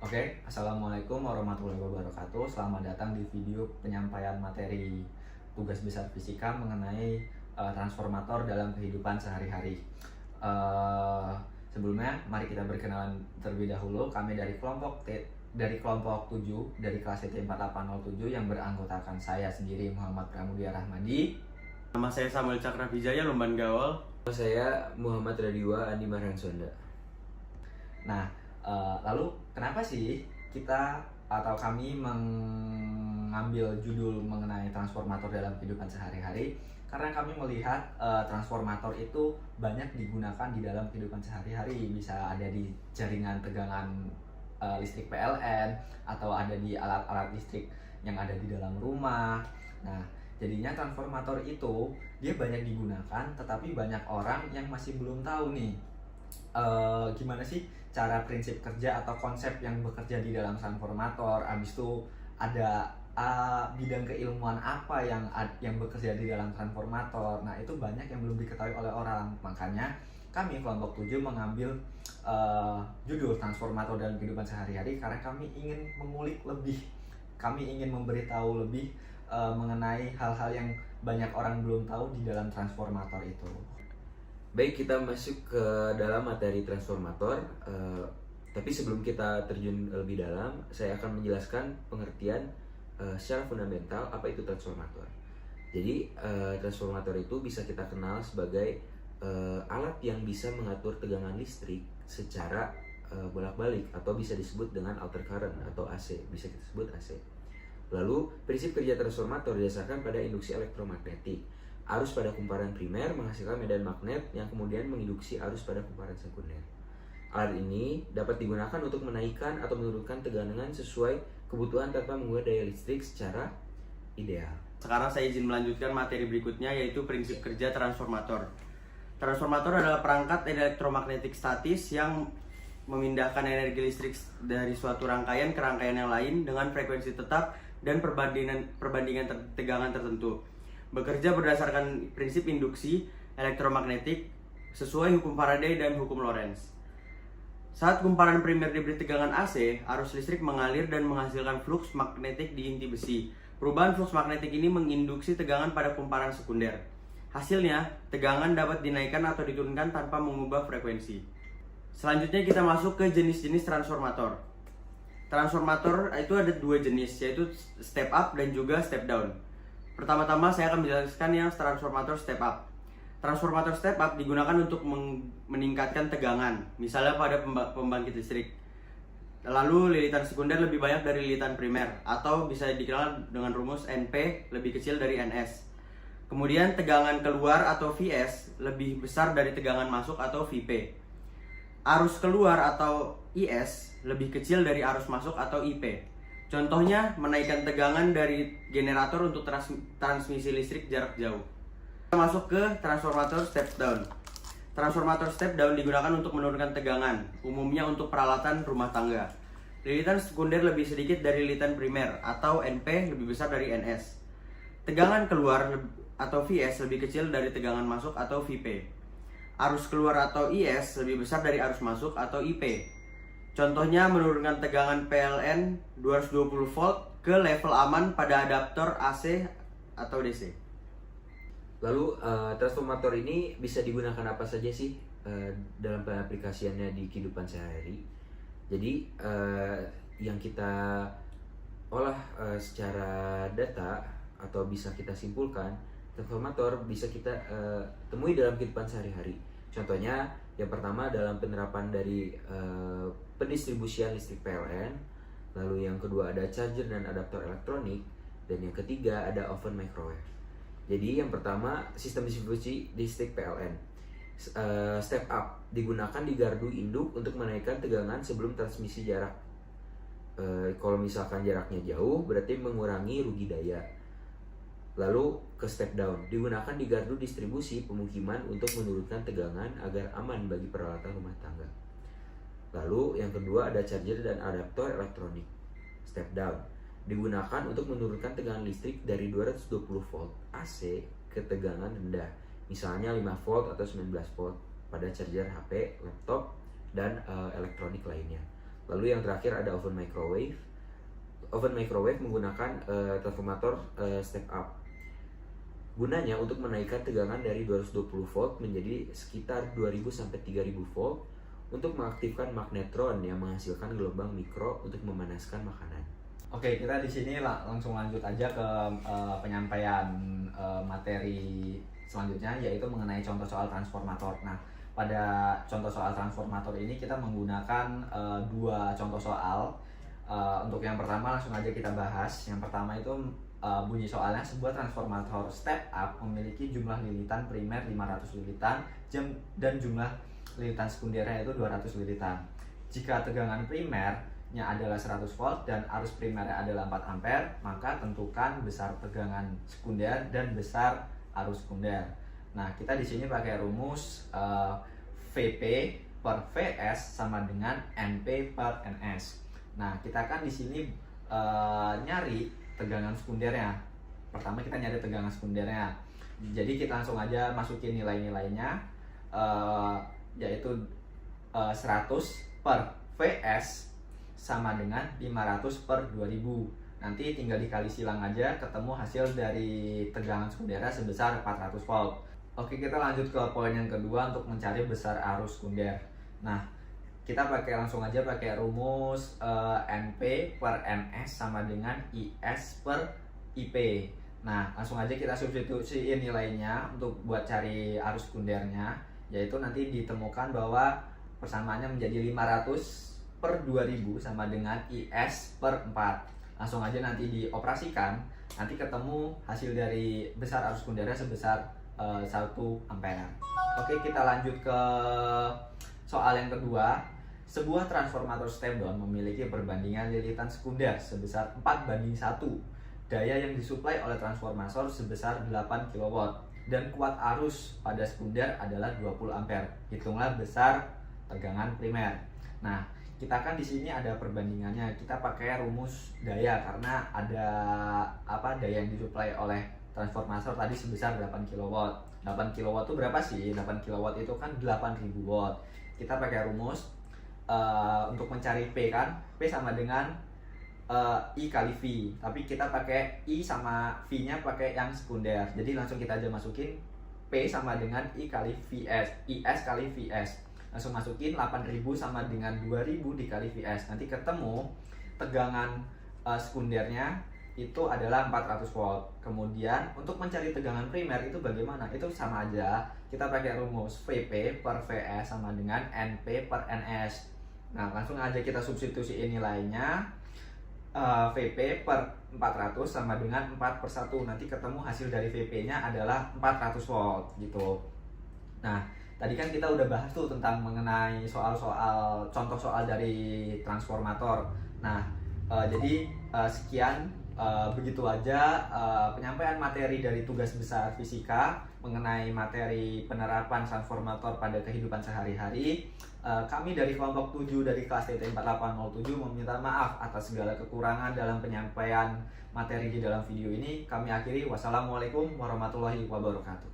Oke, Assalamualaikum warahmatullahi wabarakatuh. Selamat datang di video penyampaian materi tugas besar fisika mengenai transformator dalam kehidupan sehari-hari. Eh, Sebelumnya, mari kita berkenalan terlebih dahulu. Kami dari kelompok 7 dari kelas TT 4807 yang beranggotakan saya sendiri Muhammad Pramudia Rahmadi. Nama saya Samuel Cakravijaya, Lumban Gawal. Saya Muhammad Radiwa Andi Marhansonda. Nah, lalu kenapa sih kita atau kami mengambil judul mengenai transformator dalam kehidupan sehari-hari? Karena kami melihat transformator itu banyak digunakan di dalam kehidupan sehari-hari. Bisa ada di jaringan tegangan listrik PLN atau ada di alat-alat listrik yang ada di dalam rumah. Nah, jadinya transformator itu dia banyak digunakan, tetapi banyak orang yang masih belum tahu nih gimana sih cara prinsip kerja atau konsep yang bekerja di dalam transformator. Habis itu ada bidang keilmuan apa yang bekerja di dalam transformator. Nah, itu banyak yang belum diketahui oleh orang. Makanya kami kelompok 7 mengambil judul transformator dalam kehidupan sehari-hari karena kami ingin mengulik lebih, kami ingin memberitahu lebih mengenai hal-hal yang banyak orang belum tahu di dalam transformator itu. Baik, kita masuk ke dalam materi transformator. Tapi sebelum kita terjun lebih dalam, saya akan menjelaskan pengertian secara fundamental apa itu transformator. Jadi transformator itu bisa kita kenal sebagai alat yang bisa mengatur tegangan listrik secara bolak-balik atau bisa disebut dengan altered current atau AC, bisa kita sebut AC. Lalu prinsip kerja transformator didasarkan pada induksi elektromagnetik. Arus pada kumparan primer menghasilkan medan magnet yang kemudian menginduksi arus pada kumparan sekunder. Alat ini dapat digunakan untuk menaikkan atau menurunkan tegangan sesuai kebutuhan tanpa mengubah daya listrik secara ideal. Sekarang saya izin melanjutkan materi berikutnya, yaitu prinsip kerja transformator. Transformator adalah perangkat elektromagnetik statis yang memindahkan energi listrik dari suatu rangkaian ke rangkaian yang lain dengan frekuensi tetap dan perbandingan tegangan tertentu. Bekerja berdasarkan prinsip induksi elektromagnetik sesuai hukum Faraday dan hukum Lorentz. Saat kumparan primer diberi tegangan AC, arus listrik mengalir dan menghasilkan flux magnetik di inti besi. Perubahan flux magnetik ini menginduksi tegangan pada kumparan sekunder. Hasilnya, tegangan dapat dinaikkan atau diturunkan tanpa mengubah frekuensi. Selanjutnya kita masuk ke jenis-jenis transformator. Transformator itu ada dua jenis, yaitu step up dan juga step down. Pertama-tama saya akan menjelaskan yang transformator step up. Transformator step up digunakan untuk meningkatkan tegangan, misalnya pada pembangkit listrik. Lalu lilitan sekunder lebih banyak dari lilitan primer, atau bisa dikenal dengan rumus NP lebih kecil dari NS. Kemudian tegangan keluar atau VS lebih besar dari tegangan masuk atau VP. Arus keluar atau IS lebih kecil dari arus masuk atau IP. Contohnya, menaikkan tegangan dari generator untuk transmisi listrik jarak jauh. Kita masuk ke transformator step down. Transformator step down digunakan untuk menurunkan tegangan, umumnya untuk peralatan rumah tangga. Lilitan sekunder lebih sedikit dari lilitan primer, atau NP lebih besar dari NS. Tegangan keluar atau VS lebih kecil dari tegangan masuk atau VP. Arus keluar atau IS lebih besar dari arus masuk atau IP. Contohnya menurunkan tegangan PLN 220 volt ke level aman pada adaptor AC atau DC. Lalu transformator ini bisa digunakan apa saja sih dalam pengaplikasiannya di kehidupan sehari-hari? Jadi yang kita olah secara data atau bisa kita simpulkan, transformator bisa kita temui dalam kehidupan sehari-hari. Contohnya yang pertama dalam penerapan dari pendistribusian listrik PLN, lalu yang kedua ada charger dan adaptor elektronik, dan yang ketiga ada oven microwave. Jadi yang pertama sistem distribusi listrik PLN. Step up digunakan di gardu induk untuk menaikkan tegangan sebelum transmisi jarak. Kalau misalkan jaraknya jauh berarti mengurangi rugi daya. Lalu ke step down digunakan di gardu distribusi pemukiman untuk menurunkan tegangan agar aman bagi peralatan rumah tangga. Lalu yang kedua ada charger dan adaptor elektronik. Step down digunakan untuk menurunkan tegangan listrik dari 220 volt AC ke tegangan rendah, misalnya 5 volt atau 19 volt pada charger HP, laptop, dan elektronik lainnya. Lalu yang terakhir ada oven microwave. Oven microwave menggunakan transformator step up. Gunanya untuk menaikkan tegangan dari 220 volt menjadi sekitar 2000 sampai 3000 volt untuk mengaktifkan magnetron yang menghasilkan gelombang mikro untuk memanaskan makanan. Oke, kita di sini langsung lanjut aja ke penyampaian materi selanjutnya, yaitu mengenai contoh soal transformator. Nah, pada contoh soal transformator ini kita menggunakan dua contoh soal. Untuk yang pertama langsung aja kita bahas. Yang pertama itu bunyi soalnya, sebuah transformator step up memiliki jumlah lilitan primer 500 lilitan dan jumlah lilitan sekundernya itu 200 lilitan. Jika tegangan primernya adalah 100 volt dan arus primernya adalah 4 ampere, maka tentukan besar tegangan sekunder dan besar arus sekunder. Nah, kita di sini pakai rumus Vp per Vs sama dengan Np per Ns. Nah, kita kan di sini nyari tegangan sekundernya. Pertama kita nyari tegangan sekundernya. Jadi kita langsung aja masukin nilai-nilainya, yaitu 100 per Vs sama dengan 500 per 2000. Nanti tinggal dikali silang aja, ketemu hasil dari tegangan sekundernya sebesar 400 volt. Oke, kita lanjut ke poin yang kedua untuk mencari besar arus sekunder. Nah, kita langsung aja pakai rumus Np per Ns sama dengan Is per Ip. Nah, langsung aja kita substitusiin nilainya untuk buat cari arus sekundernya, yaitu nanti ditemukan bahwa persamaannya menjadi 500 per 2000 sama dengan Is per 4. Langsung aja nanti dioperasikan, nanti ketemu hasil dari besar arus sekundernya sebesar 1 ampere. Oke, kita lanjut ke soal yang kedua. Sebuah transformator step down memiliki perbandingan lilitan sekunder sebesar 4:1. Daya yang disuplai oleh transformator sebesar 8 kW dan kuat arus pada sekunder adalah 20 ampere. Hitunglah besar tegangan primer. Nah, kita kan di sini ada perbandingannya. Kita pakai rumus daya karena ada daya yang disuplai oleh transformator tadi sebesar 8 kW. 8 kW itu berapa sih? 8 kW itu kan 8000 watt. Kita pakai rumus untuk mencari P kan, P sama dengan I kali V, tapi kita pakai I sama V nya pakai yang sekunder, jadi langsung kita aja masukin P sama dengan I kali Vs, Is kali Vs, langsung masukin 8000 sama dengan 2000 dikali Vs, nanti ketemu tegangan sekundernya itu adalah 400 volt. Kemudian untuk mencari tegangan primer itu bagaimana? Itu sama aja, kita pakai rumus Vp per Vs sama dengan Np per Ns. Nah, langsung aja kita substitusiin nilainya. Vp per 400 sama dengan 4/1. Nanti ketemu hasil dari Vp nya adalah 400 volt gitu. Nah, tadi kan kita udah bahas tuh tentang mengenai soal-soal, contoh soal dari transformator. Nah, jadi sekian, begitu aja penyampaian materi dari tugas besar fisika mengenai materi penerapan transformator pada kehidupan sehari-hari. Kami dari kelompok 7 dari kelas TT 4807 meminta maaf atas segala kekurangan dalam penyampaian materi di dalam video ini. Kami akhiri, wassalamualaikum warahmatullahi wabarakatuh.